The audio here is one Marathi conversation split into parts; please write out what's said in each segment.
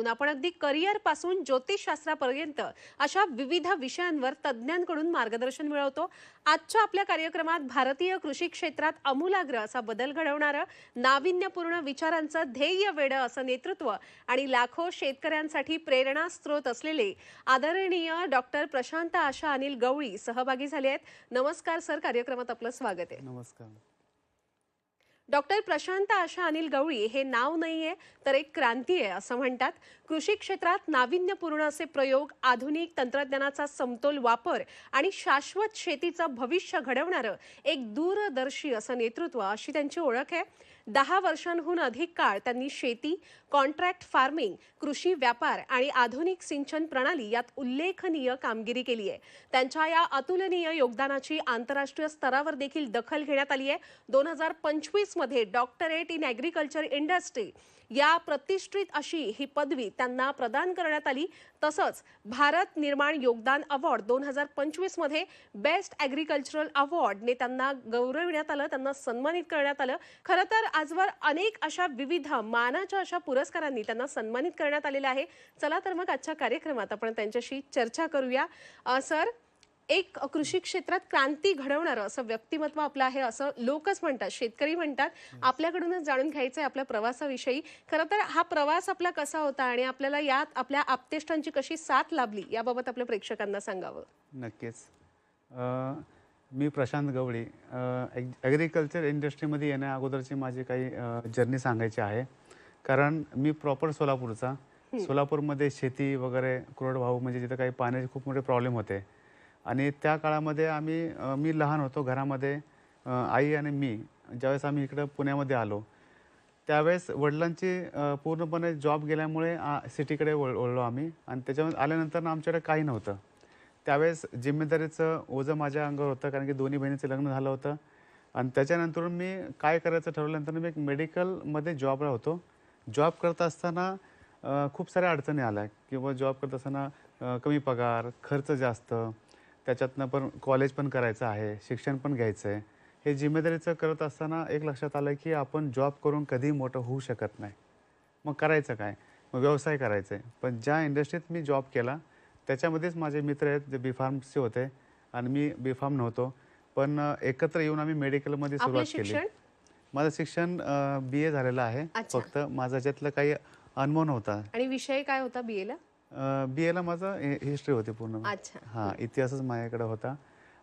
आपण अगदी करिअर पासून ज्योतिषशास्त्रापर्यंत अशा विविध विषयांवर तज्ज्ञांकडून मार्गदर्शन मिळवतो। आजच्या आपल्या कार्यक्रमात भारतीय कृषी क्षेत्रात आमूलाग्र असा बदल घडवणारं, नाविन्यपूर्ण विचारांचं ध्येय वेड असं नेतृत्व आणि लाखो शेतकऱ्यांसाठी प्रेरणा स्रोत असलेले आदरणीय डॉक्टर प्रशांत आशा अनिल गवळी सहभागी झाले आहेत। नमस्कार सर, कार्यक्रमात आपलं स्वागत आहे। नमस्कार। डॉक्टर प्रशांत आशा अनिल गवळी हे नाव नाहीये तर एक क्रांती आहे असं म्हणतात। कृषी क्षेत्रात नाविन्यपूर्ण असे प्रयोग, आधुनिक तंत्रज्ञानाचा समतोल वापर आणि शाश्वत शेतीचं भविष्य घडवणारं एक दूरदर्शी असं नेतृत्व अशी त्यांची ओळख आहे। 10 वर्षांहून अधिक काळ त्यांनी शेती, कॉन्ट्रॅक्ट फार्मिंग, कृषी व्यापार आणि आधुनिक सिंचन प्रणाली यात उल्लेखनीय कामगिरी केली आहे। त्यांच्या या अतुलनीय योगदानाची आंतरराष्ट्रीय स्तरावर देखील दखल घेण्यात आली आहे। 2025 मध्ये डॉक्टरेट इन ॲग्रिकल्चर इंडस्ट्री या प्रतिष्ठित अशी ही पदवी त्यांना प्रदान करण्यात आली। तसंच भारत निर्माण योगदान अवॉर्ड 2025 मध्ये बेस्ट ॲग्रिकल्चरल अवॉर्डने त्यांना गौरविण्यात आलं, त्यांना सन्मानित करण्यात आलं। खरं तर आजवर अनेक अशा विविध मानाच्या अशा पुरस्कारांनी त्यांना सन्मानित करण्यात आलेलं आहे। चला तर मग आजच्या कार्यक्रमात आपण त्यांच्याशी चर्चा करूया। सर, एक कृषी क्षेत्रात क्रांती घडवणारं असं व्यक्तिमत्व आपलं आहे असं लोकच म्हणतात, शेतकरी म्हणतात। आपल्याकडूनच जाणून घ्यायचं आहे आपल्या प्रवासाविषयी। खरं तर हा प्रवास आपला कसा होता आणि आपल्याला यात आपल्या आप्तेष्टांची कशी साथ लाभली याबाबत आपल्या प्रेक्षकांना सांगावं। नक्कीच। मी प्रशांत गवळी, ॲग्रिकल्चर इंडस्ट्रीमध्ये येण्या अगोदरची माझी काही जर्नी सांगायची आहे। कारण मी प्रॉपर सोलापूरचा, सोलापूरमध्ये शेती वगैरे कोरडवाहू म्हणजे जिथं काही पाण्याचे खूप मोठे प्रॉब्लेम होते आणि त्या काळामध्ये मी लहान होतो घरामध्ये, आई आणि मी ज्यावेळेस आम्ही इकडं पुण्यामध्ये आलो त्यावेळेस वडिलांची पूर्णपणे जॉब गेल्यामुळे सिटीकडे वळलो आम्ही आणि त्याच्यामध्ये आल्यानंतर आमच्याकडे काही नव्हतं। त्यावेळेस जिम्मेदारीचं ओझं माझ्या अंगावर होतं, कारण की दोन्ही बहिणीचं लग्न झालं होतं आणि त्याच्यानंतर मी काय करायचं ठरवल्यानंतर मी एक मेडिकलमध्ये जॉबला होतो। जॉब करत असताना खूप साऱ्या अडचणी आल्या, किंवा जॉब करत असताना कमी पगार, खर्च जास्त, त्याच्यातनं पण कॉलेज पण करायचं आहे, शिक्षण पण घ्यायचं आहे। हे जिम्मेदारीचं करत असताना एक लक्षात आलं की आपण जॉब करून कधी मोठं होऊ शकत नाही। मग करायचं काय? मग व्यवसाय करायचा आहे। पण ज्या इंडस्ट्रीत मी जॉब केला त्याच्यामध्येच माझे मित्र आहेत जे बी-फार्मचे होते आणि मी बी-फार्म नव्हतो, पण एकत्र येऊन आम्ही मेडिकलमध्ये सुरुवात केली। माझं शिक्षण BA झालेलं आहे। फक्त माझा त्यातलं काही अनुभव नव्हता। आणि विषय काय होता BA ला? BA ला माझं हिस्ट्री होती पूर्ण। हां, इतिहासच माझ्याकडे होता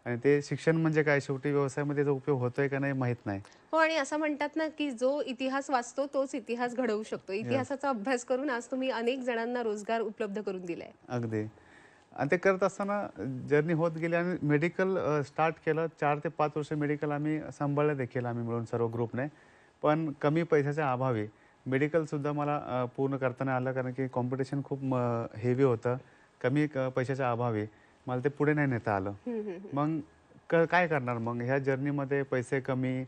आणि ते शिक्षण म्हणजे काय, शेवटी व्यवसायामध्ये त्याचा उपयोग होतोय का नाही माहीत नाही। हो, आणि असं म्हणतात ना की जो इतिहास वाचतो तोच इतिहास घडवू शकतो। इतिहासाचा अभ्यास करून आज तुम्ही अनेक जणांना रोजगार उपलब्ध करून दिलाय। अगदी। आणि ते करत असताना जर्नी होत गेली आणि मेडिकल स्टार्ट केलं। 4 ते 5 वर्ष मेडिकल आम्ही सांभाळलं देखील आम्ही मिळून सर्व ग्रुपने। पण कमी पैशाच्या अभावी मेडिकलसुद्धा मला पूर्ण करता नाही आलं, कारण की कॉम्पिटिशन खूप हेवी होतं। कमी पैशाच्या अभावी मला ते पुढे नाही नेता आलं। मग काय करणार? मग ह्या जर्नीमध्ये पैसे कमी,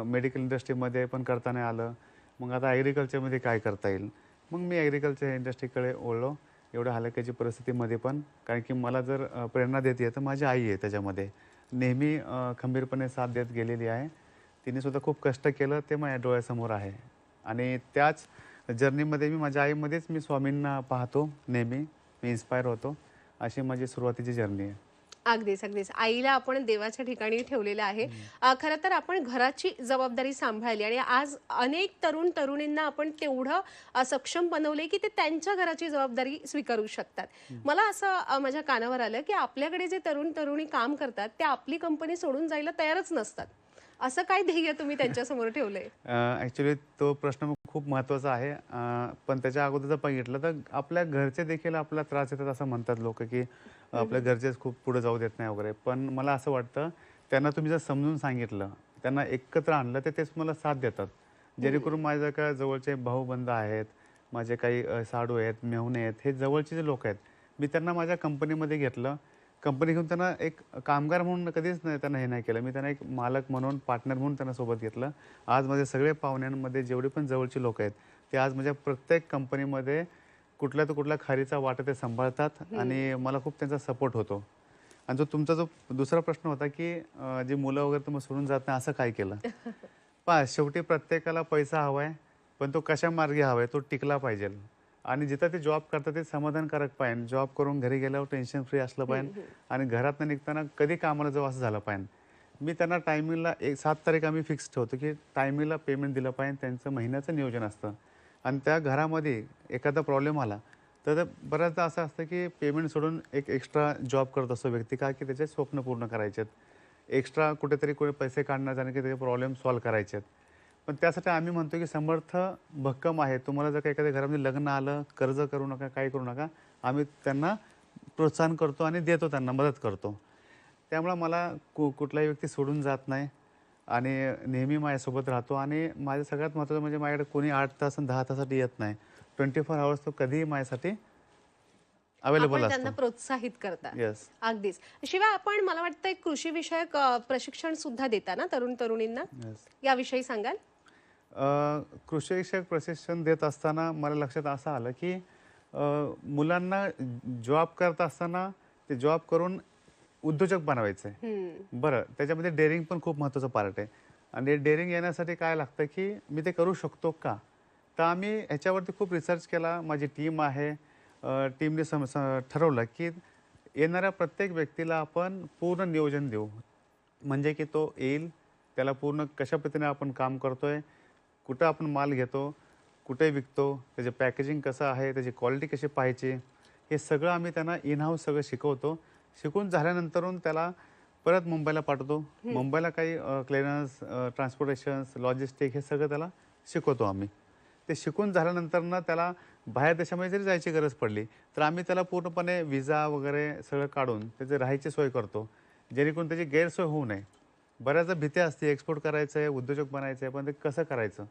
मेडिकल इंडस्ट्रीमध्ये पण करता नाही आलं। मग आता ॲग्रिकल्चरमध्ये काय करता येईल? मग मी ॲग्रिकल्चर इंडस्ट्रीकडे वळलो, एवढ्या हलाखीची परिस्थितीमध्ये पण, कारण की मला जर प्रेरणा देते तर माझी आई आहे त्याच्यामध्ये, नेहमी खंबीरपणे साथ देत गेलेली आहे। तिनेसुद्धा खूप कष्ट केलं, ते माझ्या डोळ्यासमोर आहे। आणि त्याच जर्नीमध्ये मी माझ्या आईमध्येच मी स्वामींना पाहतो नेहमी, मी इन्स्पायर होतो। अशी माझी सुरुवातीची जर्नी आहे। अगदीच अगदीच, आईला आपण देवाच्या ठिकाणी ठेवलेलं आहे। खरं तर आपण घराची जबाबदारी सांभाळली आणि आज अनेक तरुण तरुणींना आपण तेवढं सक्षम बनवले की ते त्यांच्या घराची जबाबदारी स्वीकारू शकतात। मला असं माझ्या कानावर आलं की आपल्याकडे जे तरुण तरुणी काम करतात ते आपली कंपनी सोडून जायला तयारच नसतात। असं काय ध्येय तुम्ही त्यांच्यासमोर ठेवलंय? ॲक्च्युली तो प्रश्न खूप महत्त्वाचा आहे। पण त्याच्या अगोदर जर बघितलं तर आपल्या घरचे देखील आपला त्रास देतात असं म्हणतात लोक, की आपल्या घरचेच खूप पुढे जाऊ देत नाही वगैरे। पण मला असं वाटतं त्यांना तुम्ही जर समजून सांगितलं, त्यांना एकत्र आणलं तर तेच मला साथ देतात। जेणेकरून माझ्या काय जवळचे भाऊबंद आहेत, माझे काही साडू आहेत, मेहुणे आहेत, हे जवळचे जे लोक आहेत, मी त्यांना माझ्या कंपनीमध्ये घेतलं। कंपनी घेऊन त्यांना एक कामगार म्हणून कधीच नाही त्यांना हे नाही केलं, मी त्यांना एक मालक म्हणून, पार्टनर म्हणून त्यांना सोबत घेतलं। आज माझे सगळे पाहुण्यांमध्ये जेवढे पण जवळचे लोक आहेत ते आज माझ्या प्रत्येक कंपनीमध्ये कुठल्या तर कुठल्या खारीचा वाटा ते सांभाळतात आणि मला खूप त्यांचा सपोर्ट होतो। आणि तुमचा जो दुसरा प्रश्न होता की जी मुलं वगैरे तुम्ही सोडून जात नाही, असं काय केलं? शेवटी प्रत्येकाला पैसा हवा आहे, पण तो कशा मार्गे हवा आहे, तो टिकला पाहिजे। आणि जिथं ते जॉब करतात ते समाधानकारक पाहिजे. जॉब करून घरी गेल्यावर टेन्शन फ्री असलं पाहिजे आणि घरातनं निघताना कधी कामाला जाऊ असं झालं पाहिजे. मी त्यांना टायमिंगला 7 तारीख आम्ही फिक्स ठेवतो, की टायमिंगला पेमेंट दिलं पाहिजे. त्यांचं महिन्याचं नियोजन असतं आणि त्या घरामध्ये एखादा प्रॉब्लेम आला, तर बऱ्याचदा असं असतं, की पेमेंट सोडून एक एक्स्ट्रा जॉब करत असतो व्यक्ती का, की त्याचे स्वप्न पूर्ण करायचे आहेत. एक्स्ट्रा कुठेतरी कोणी पैसे काढण्यात आणि की त्याचे प्रॉब्लेम सॉल्व्ह करायचे आहेत. पण त्यासाठी आम्ही म्हणतो, की समर्थ भक्कम आहे. तुम्हाला जर का एखाद्या घरामध्ये लग्न आलं, कर्ज करू नका, काही करू नका. आम्ही त्यांना प्रोत्साहन करतो आणि देतो, त्यांना मदत करतो. त्यामुळं मला कुठलाही व्यक्ती सोडून जात नाही आणि नेहमी माझ्यासोबत राहतो आणि माझं सगळ्यात महत्त्वाचं म्हणजे माझ्याकडे कोणी 8 तास आणि 10 तासासाठी येत नाही. 24 आवर्स तो कधीही माझ्यासाठी अवेलेबल आपण त्यांना असतो. प्रोत्साहित करता. येस. अगदीच. शिवाय आपण मला वाटतं एक कृषी विषयक प्रशिक्षण सुद्धा देता ना तरुण-तरुणींना? येस. याविषयी सांगाल? कृषी विषयक प्रशिक्षण देत असताना मला लक्षात असं आलं, की मुलांना जॉब करत असताना ते जॉब करून उद्योजक बनवायचं आहे. हं. बरं, त्याच्यामध्ये डेअरिंग पण खूप महत्त्वाचं पार्ट आहे आणि डेअरिंग येण्यासाठी काय लागतं, की मी ते करू शकतो का? तर आम्ही ह्याच्यावरती खूप रिसर्च केला. माझी टीम आहे. टीमने ठरवलं, की येणाऱ्या प्रत्येक व्यक्तीला आपण पूर्ण नियोजन देऊ. म्हणजे की तो येईल, त्याला पूर्ण कशा पद्धतीने आपण काम करतोय, कुठं आपण माल घेतो, कुठे विकतो, त्याचं पॅकेजिंग कसं आहे, त्याची क्वालिटी कशी पाहायची, हे सगळं आम्ही त्यांना इन हाऊस सगळं शिकवतो. शिकून झाल्यानंतरून त्याला परत मुंबईला पाठवतो. मुंबईला काही क्लिअरन्स, ट्रान्सपोर्टेशन्स, लॉजिस्टिक हे सगळं त्याला शिकवतो आम्ही. ते शिकून झाल्यानंतर ना त्याला बाहेर देशामध्ये जरी जायची गरज पडली, तर आम्ही त्याला पूर्णपणे व्हिसा वगैरे सगळं काढून त्याची राहायची सोय करतो, जेणेकरून त्याची गैरसोय होऊ नये. बऱ्याचदा भीती असते, एक्सपोर्ट करायचं आहे, उद्योजक बनायचं आहे, पण ते कसं करायचं?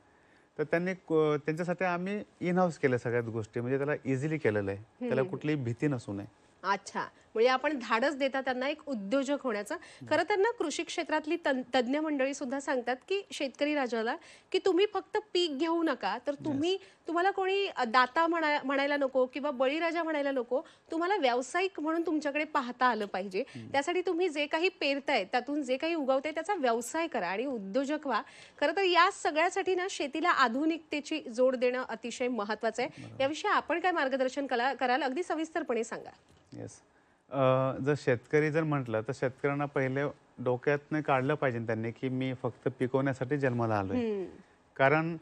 तर त्यांच्यासाठी आम्ही इन हाऊस केलं सगळ्यात गोष्टी, म्हणजे त्याला इझिली केलेलं आहे. त्याला कुठलीही भीती नसू नये. अच्छा. म्हणजे आपण धाडस देता त्यांना एक उद्योजक होण्याचं. खरं तर ना कृषी क्षेत्रातली तज्ञ मंडळी सुद्धा सांगतात, की शेतकरी राजाला, की तुम्ही फक्त पीक घेऊ नका, तर येस. तुम्हाला कोणी दाता म्हणायला नको किंवा बळीराजा म्हणायला नको. तुम्हाला व्यावसायिक म्हणून तुमच्याकडे पाहता आलं पाहिजे. त्यासाठी तुम्ही जे काही पेरताय, त्यातून जे काही उगवतंय त्याचा व्यवसाय करा आणि उद्योजक व्हा. खरं तर या सगळ्यासाठी ना शेतीला आधुनिकतेची जोड देणं अतिशय महत्त्वाचं आहे. याविषयी आपण काय मार्गदर्शन कराल? अगदी सविस्तरपणे सांगा. येस. जर शेतकरी जर म्हटलं, तर शेतकऱ्यांना पहिले डोक्यातनं काढलं पाहिजे त्यांनी, की मी फक्त पिकवण्यासाठी जन्माला आलोय. हं. कारण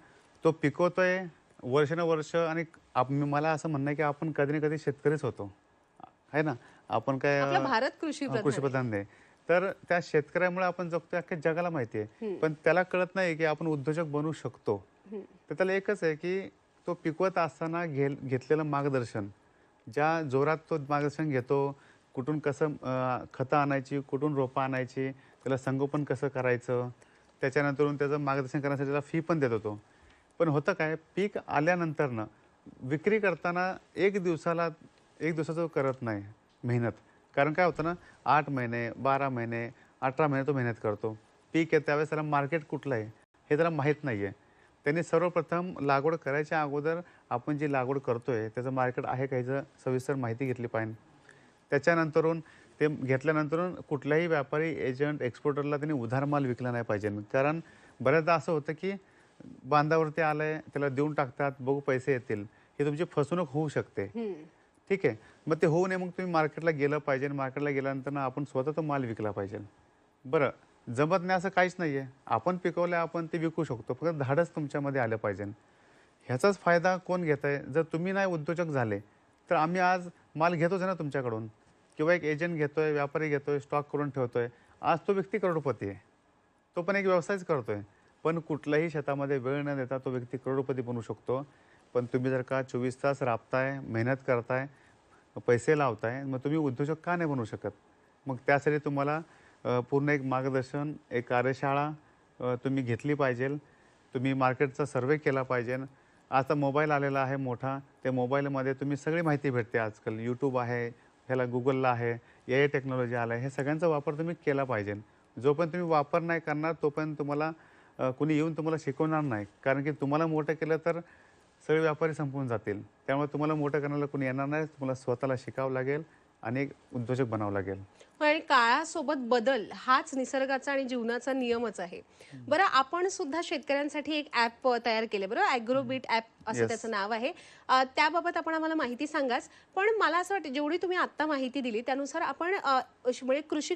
तो पिकवतोय वर्षानुवर्ष आणि मला असं म्हणणं आहे, की आपण कधी ना कधी शेतकरीच होतो. आहे ना? आपण काय आपला भारत कृषीप्रधान आहे. कृषीप्रधान आहे. तर त्या शेतकऱ्यामुळे आपण जगतोय अख्ख्या जगाला माहिती आहे. पण त्याला कळत नाही, की आपण उद्योजक बनू शकतो. तर त्याला एकच आहे, की तो पिकवत असताना घेतलेलं मार्गदर्शन, ज्या जोरात तो मार्गदर्शन घेतो, कुठून कसं खतं आणायची, कुठून रोपं आणायची, त्याला संगोपन कसं करायचं, त्याच्यानंतरून त्याचं मार्गदर्शन करण्यासाठी त्याला फी पण देत होतो. पण होतं काय, पीक आल्यानंतरनं विक्री करताना 1 दिवसाचं करत नाही मेहनत. कारण काय होतं ना, 8 महिने, 12 महिने, 18 महिने तो मेहनत करतो. पीक आहे त्यावेळेस त्याला मार्केट कुठलं आहे हे त्याला माहीत नाही आहे. त्यांनी सर्वप्रथम लागवड करायच्या अगोदर आपण जी लागवड करतोय त्याचं मार्केट आहे का ह्याचं सविस्तर माहिती घेतली पाहिजे. त्याच्यानंतरून ते घेतल्यानंतरून कुठलाही व्यापारी, एजंट, एक्सपोर्टरला त्यांनी उधार माल विकला नाही पाहिजे. कारण बऱ्याचदा असं होतं, की बांधावरती आलंय, त्याला देऊन टाकतात, बघू पैसे येतील. ही तुमची फसवणूक होऊ शकते. हं. ठीक आहे. मग ते होऊ नये मग तुम्ही मार्केटला गेलं पाहिजे. मार्केटला गेल्यानंतर ना आपण स्वतः तो माल विकला पाहिजे. बरं, जमत नाही असं काहीच नाही आहे. आपण पिकवलं आपण ते विकू शकतो. फक्त धाडस तुमच्यामध्ये आलं पाहिजे. ह्याचाच फायदा कोण घेत आहे? जर तुम्ही नाही उद्योजक झाले, तर आम्ही आज माल घेतोच आहे ना तुमच्याकडून किंवा एक एजंट घेतोय, व्यापारी घेतोय, स्टॉक करून ठेवतोय. आज तो व्यक्ती करोडपती आहे. तो पण एक व्यवसायच करतोय. पण कुठल्याही शेतामध्ये वेळ न देता तो व्यक्ती करोडपती बनू शकतो. पण तुम्ही जर का 24 तास राबताय, मेहनत करताय, पैसे लावताय, मग तुम्ही उद्योजक का नाही बनू शकत? मग त्यासाठी तुम्हाला पूर्ण एक मार्गदर्शन, एक कार्यशाळा तुम्ही घेतली पाहिजे. तुम्ही मार्केटचा सर्व्हे केला पाहिजे. आता मोबाईल आलेला आहे मोठा. त्या मोबाईलमध्ये तुम्ही सगळी माहिती भेटते आजकाल. YouTube आहे, ह्याला Googleला आहे, AI टेक्नॉलॉजी आलं आहे. हे सगळ्यांचा वापर तुम्ही केला पाहिजे. जोपर्यंत तुम्ही वापर नाही करणार, तोपर्यंत तुम्हाला कुणी येऊन तुम्हाला शिकवणार नाही. कारण की तुम्हाला मोठं केलं तर सगळे व्यापारी संपून जातील. त्यामुळे तुम्हाला मोठं करण्याला कोणी येणार नाही. तुम्हाला स्वतःला शिकावं लागेल आणि एक उद्योजक बनावं लागेल. आणि काळासोबत बदल हाच निसर्गाचा आणि जीवनाचा नियमच आहे. बरं, आपण सुद्धा शेतकऱ्यांसाठी एक ॲप तयार केले बरोबर, ॲग्रोबीट ॲप असं येस. त्याचं नाव आहे. त्याबाबत आपण आम्हाला माहिती सांगाच. पण मला असं वाटतं जेवढी तुम्ही आत्ता माहिती दिली त्यानुसार आपण म्हणजे कृषी